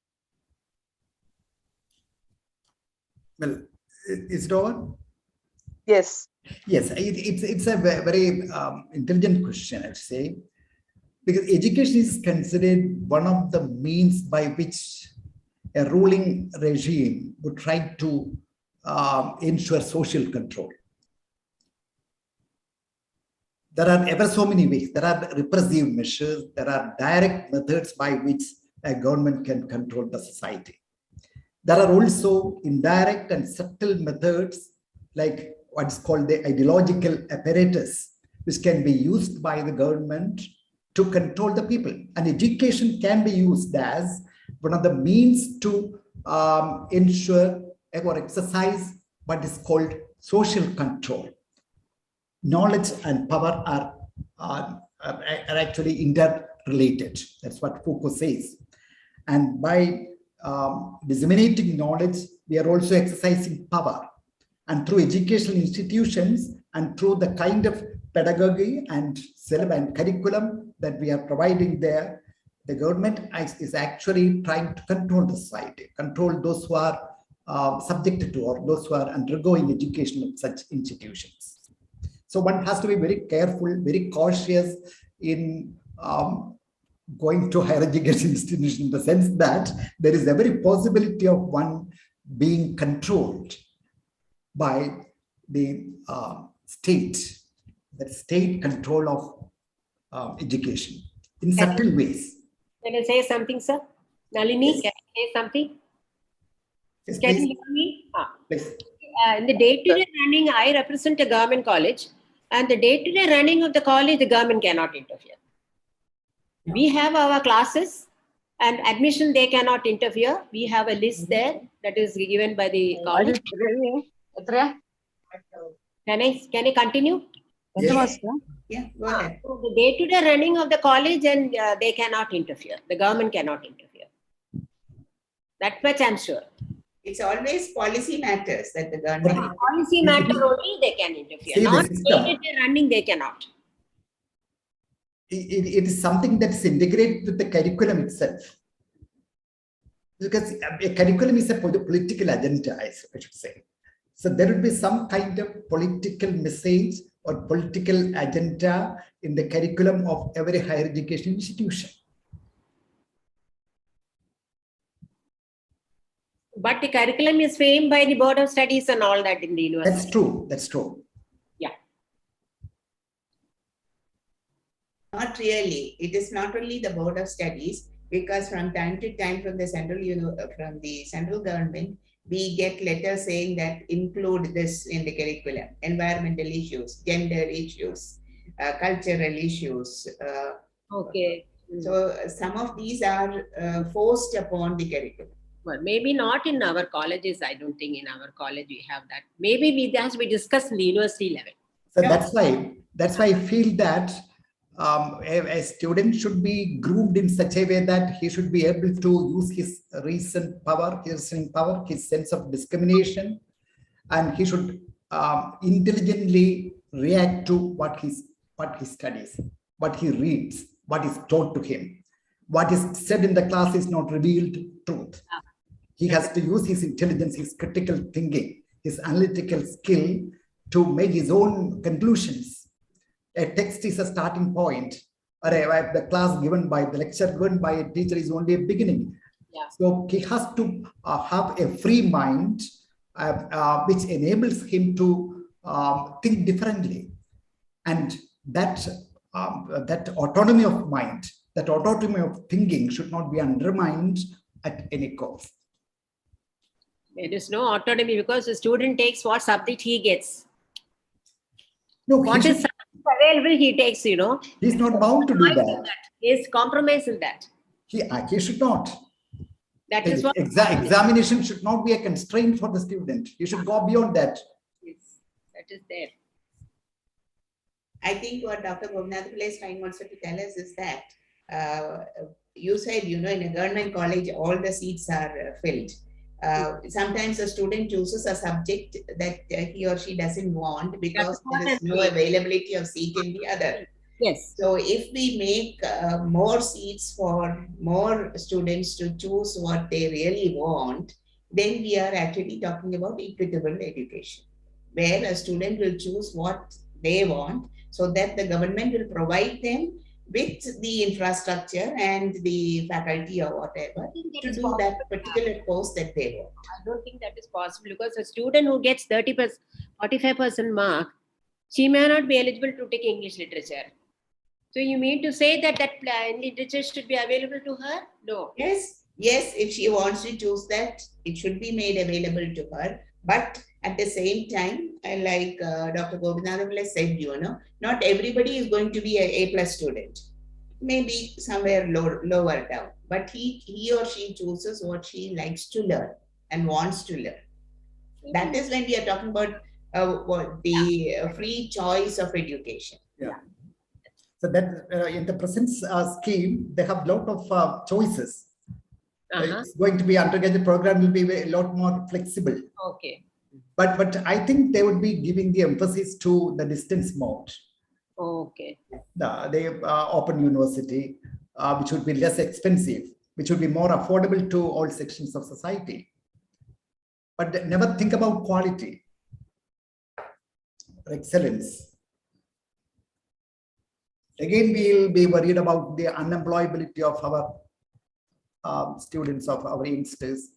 Well, is it over? Yes. Yes, it's a very intelligent question, I'd say, because education is considered one of the means by which a ruling regime would try to ensure social control. There are ever so many ways. There are repressive measures. There are direct methods by which a government can control the society. There are also indirect and subtle methods like what's called the ideological apparatus, which can be used by the government to control the people. And education can be used as one of the means to ensure or exercise what is called social control. Knowledge and power are actually interrelated. That's what Foucault says. And by disseminating knowledge, we are also exercising power. And through educational institutions and through the kind of pedagogy and syllabus and curriculum that we are providing there, the government is actually trying to control the society, control those who are subjected to or those who are undergoing education in such institutions. So one has to be very careful, very cautious in going to higher education institution in the sense that there is every possibility of one being controlled by the state, the state control of education in certain ways. Can I say something, sir? Nalini, can I say something? Yes, Can please. you hear me? Please. In the day-to-day running, I represent a government college, and the day-to-day running of the college, the government cannot interfere. No. We have our classes, and admission, they cannot interfere. We have a list there that is given by the college. Can I continue? Yes. Yeah, go ahead. So the day-to-day running of the college, and they cannot interfere. The government cannot interfere. That much I'm sure. It's always policy matters that the government. Policy matter only they can interfere. See, the Not system. day-to-day running, they cannot. It is something that is integrated with the curriculum itself. Because a curriculum is a political agenda, I should say. So there will be some kind of political message or political agenda in the curriculum of every higher education institution. But the curriculum is framed by the Board of Studies and all that in the university. That's true. That's true. Yeah. Not really. It is not only the Board of Studies, because from time to time from the central government, we get letters saying that include this in the curriculum: environmental issues, gender issues, cultural issues. Okay. So some of these are forced upon the curriculum. Well, maybe not in our colleges. I don't think in our college we have that. Maybe as we discuss in the university level. So No. that's why I feel that a student should be groomed in such a way that he should be able to use his reasoning power, his sense of discrimination, and he should intelligently react to what he studies, what he reads, what is taught to him. What is said in the class is not revealed truth. He has to use his intelligence, his critical thinking, his analytical skill to make his own conclusions. A text is a starting point, or the class given by the lecture given by a teacher is only a beginning. Yeah. So he has to have a free mind, which enables him to think differently, and that autonomy of mind, that autonomy of thinking should not be undermined at any cost. There is no autonomy because the student takes what subject he gets. No, What is available, he takes, He's not bound to do that. He is compromised in that. He should not. That is what examination should not be a constraint for the student. You should go beyond that. Yes, that is there. I think what Dr. Gopinath is trying also to tell us is that you said, in a government college, all the seats are filled. Sometimes a student chooses a subject that he or she doesn't want because there is no availability of seat in the other. Yes. So if we make more seats for more students to choose what they really want, then we are actually talking about equitable education, where a student will choose what they want so that the government will provide them with the infrastructure and the faculty or whatever to do that particular course that they want. I don't think that is possible because a student who gets 30%, 45% mark, she may not be eligible to take English literature. So you mean to say that literature should be available to her? No. Yes, if she wants to choose that, it should be made available to her. But at the same time, like Dr. Gopinath said, not everybody is going to be an A+ student. Maybe somewhere lower down. But he or she chooses what she likes to learn and wants to learn. That is when we are talking about the free choice of education. Yeah. So that in the present scheme, they have a lot of choices. It's going to be undergraduate program will be a lot more flexible. Okay. But I think they would be giving the emphasis to the distance mode. Okay. The open university, which would be less expensive, which would be more affordable to all sections of society. But never think about quality or excellence. Again, we'll be worried about the unemployability of our students, of our youngsters.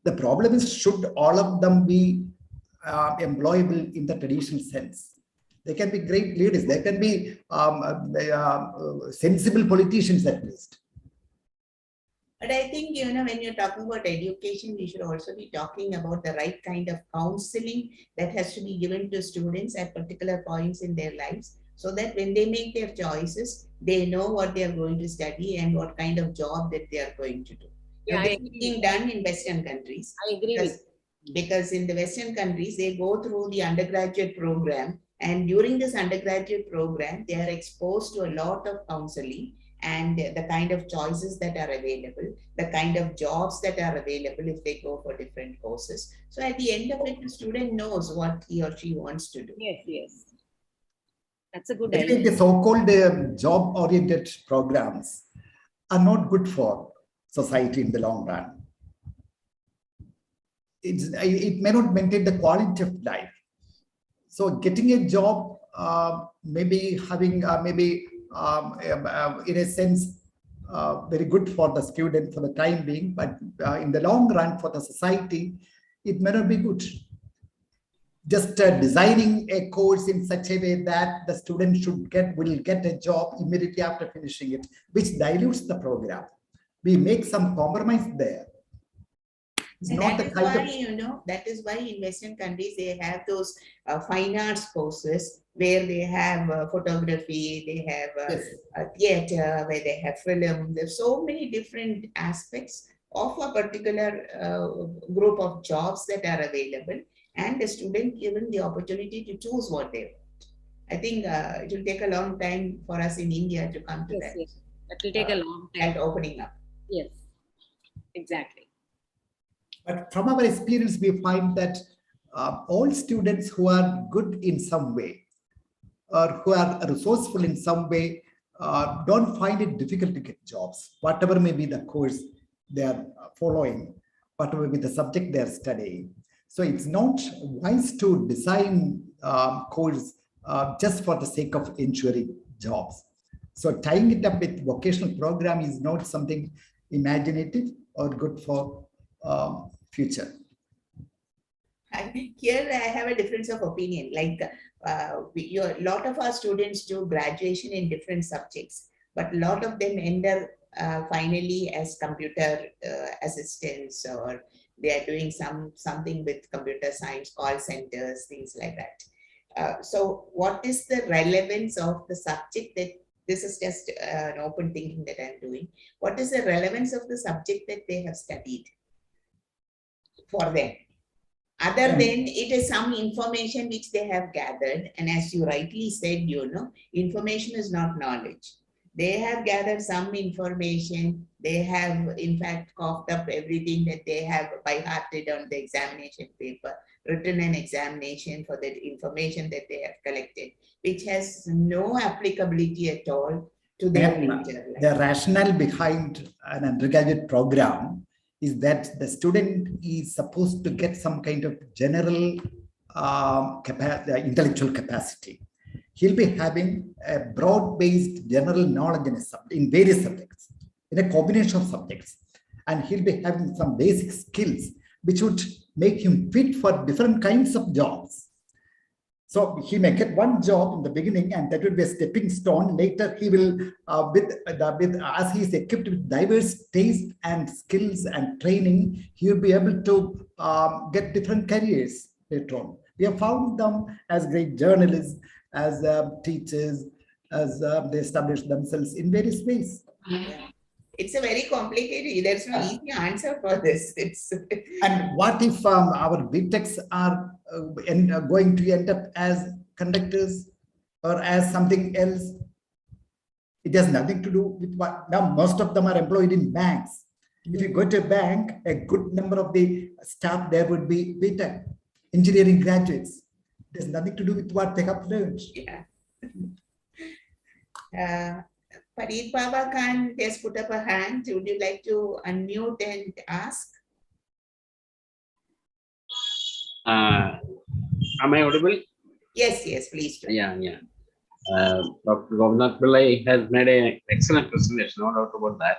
The problem is, should all of them be employable in the traditional sense? They can be great leaders. They can be sensible politicians at least. But I think, when you're talking about education, we should also be talking about the right kind of counseling that has to be given to students at particular points in their lives, so that when they make their choices, they know what they are going to study and what kind of job that they are going to do. Yeah, this is being done in Western countries. I agree because in the Western countries, they go through the undergraduate program, and during this undergraduate program, they are exposed to a lot of counseling and the kind of choices that are available, the kind of jobs that are available if they go for different courses. So at the end of it, the student knows what he or she wants to do. Yes. That's a good I idea. think the so-called job-oriented programs are not good for society in the long run. It may not maintain the quality of life. So getting a job, maybe having in a sense very good for the student for the time being, but in the long run for the society, it may not be good. Just designing a course in such a way that the student will get a job immediately after finishing it, which dilutes the program. We make some compromise there. It's and not that the is kind why, of, that is why in Western countries, they have those fine arts courses where they have photography, they have yes. theater, where they have film. There's so many different aspects of a particular group of jobs that are available, and the student given the opportunity to choose what they want. I think it will take a long time for us in India to come to that. Yes. That will take a long time. And opening up. Yes, exactly. But from our experience, we find that all students who are good in some way or who are resourceful in some way don't find it difficult to get jobs, whatever may be the course they are following, whatever may be the subject they are studying. So it's not wise to design course just for the sake of ensuring jobs. So tying it up with vocational program is not something imaginative or good for future. Here I have a difference of opinion. Like a lot of our students do graduation in different subjects, but a lot of them end up finally as computer assistants, or they are doing something with computer science, call centers, things like that. So what is the relevance of the subject that, this is just an open thinking that I'm doing. What is the relevance of the subject that they have studied for them? Other than it is some information which they have gathered. And as you rightly said, information is not knowledge. They have gathered some information. They have, in fact, coughed up everything that they have by hearted on the examination paper, written an examination for the information that they have collected, which has no applicability at all to their future life. The rationale behind an undergraduate program is that the student is supposed to get some kind of general intellectual capacity. He'll be having a broad-based general knowledge in various subjects, in a combination of subjects. And he'll be having some basic skills which would make him fit for different kinds of jobs. So he may get one job in the beginning, and that will be a stepping stone. Later, he will, as he is equipped with diverse tastes and skills and training, he will be able to get different careers later on. We have found them as great journalists, as teachers, as they establish themselves in various ways. Yeah. It's a very complicated, there's no easy answer for this. And what if our BTechs are going to end up as conductors or as something else? It has nothing to do with what, now most of them are employed in banks. If you go to a bank, a good number of the staff there would be BTech, engineering graduates. There's nothing to do with what they have learned. Yeah. Farid Baba Khan just put up a hand. Would you like to unmute and ask? Am I audible? Yes, please do. Yeah. Dr. Govinath Pillai has made an excellent presentation, no doubt about that.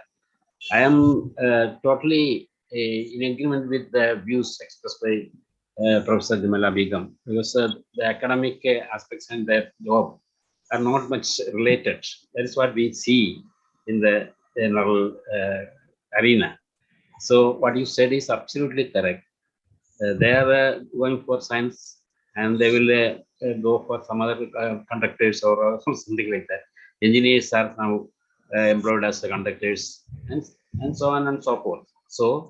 I am totally in agreement with the views expressed by Professor Jamila Begum, because the academic aspects and their job are not much related. That is what we see in the general arena. So what you said is absolutely correct. They are going for science, and they will go for some other conductors or something like that. Engineers are now employed as the conductors, and so on and so forth. So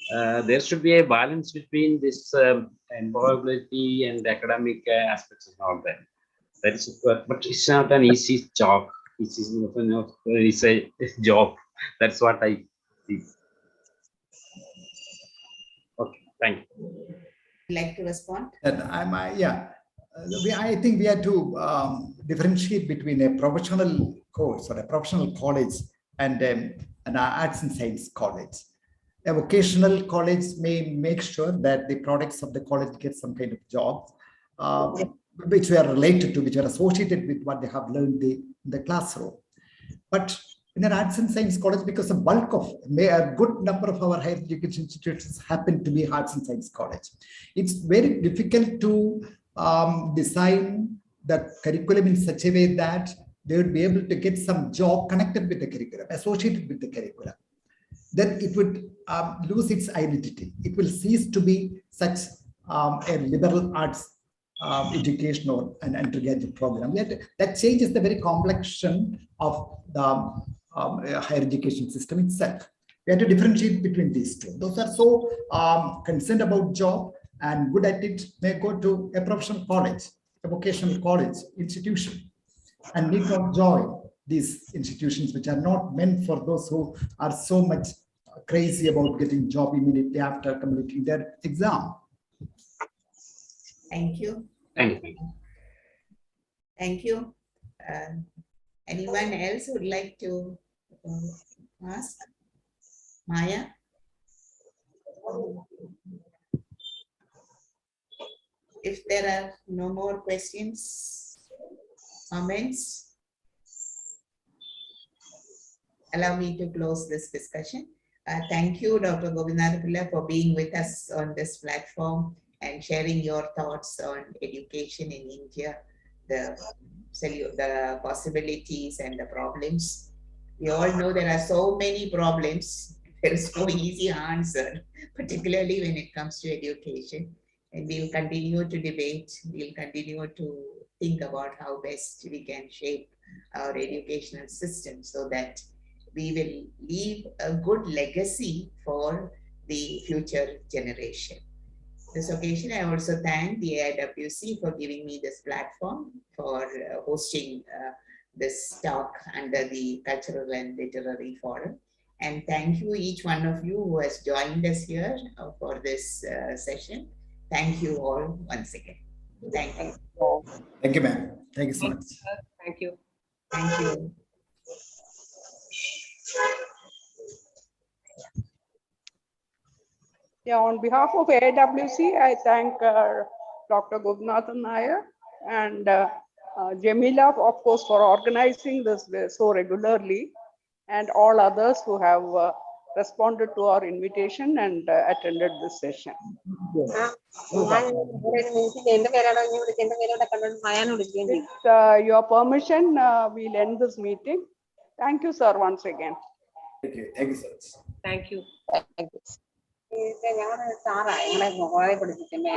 there should be a balance between this employability and academic aspects and all that. That is, but it's not an easy job. It's a job. That's what I see. Okay, thank you. Like to respond? And I think we have to differentiate between a professional course or a professional college and an arts and science college. A vocational college may make sure that the products of the college get some kind of jobs which were related to, which are associated with what they have learned in the classroom. But in an arts and science college, because the bulk of a good number of our higher education institutions happen to be arts and science college. It's very difficult to design the curriculum in such a way that they would be able to get some job connected with the curriculum, associated with the curriculum. Then it would lose its identity. It will cease to be such a liberal arts education or an undergraduate program. Yet that changes the very complexion of the higher education system itself. We have to differentiate between these two. Those are so concerned about job and good at it may go to a professional college, a vocational college institution, and need not join these institutions which are not meant for those who are so much crazy about getting job immediately after completing their exam. Thank you. Thank you. Thank you. Anyone else would like to ask? Maya? If there are no more questions, comments, allow me to close this discussion. Thank you, Dr. Gopinath, for being with us on this platform and sharing your thoughts on education in India, the possibilities and the problems. We all know there are so many problems. There is no easy answer, particularly when it comes to education. And we'll continue to debate. We'll continue to think about how best we can shape our educational system so that we will leave a good legacy for the future generation. This occasion, I also thank the AIWC for giving me this platform for hosting this talk under the Cultural and Literary Forum. And thank you, each one of you who has joined us here for this session. Thank you all once again. Thank you. Thank you, ma'am. Thank you so much. Thank you. Thank you. Yeah, on behalf of AIWC, I thank Dr. Gopinathan Nair and Jamila, of course, for organizing this so regularly, and all others who have responded to our invitation and attended this session. With your permission, we'll end this meeting. Thank you, sir, once again. Thank you. Thank you so much. Thank you. Thank you. ഞങ്ങളുടെ Sarah ഞങ്ങളെ പഠിപ്പിക്കുന്നേ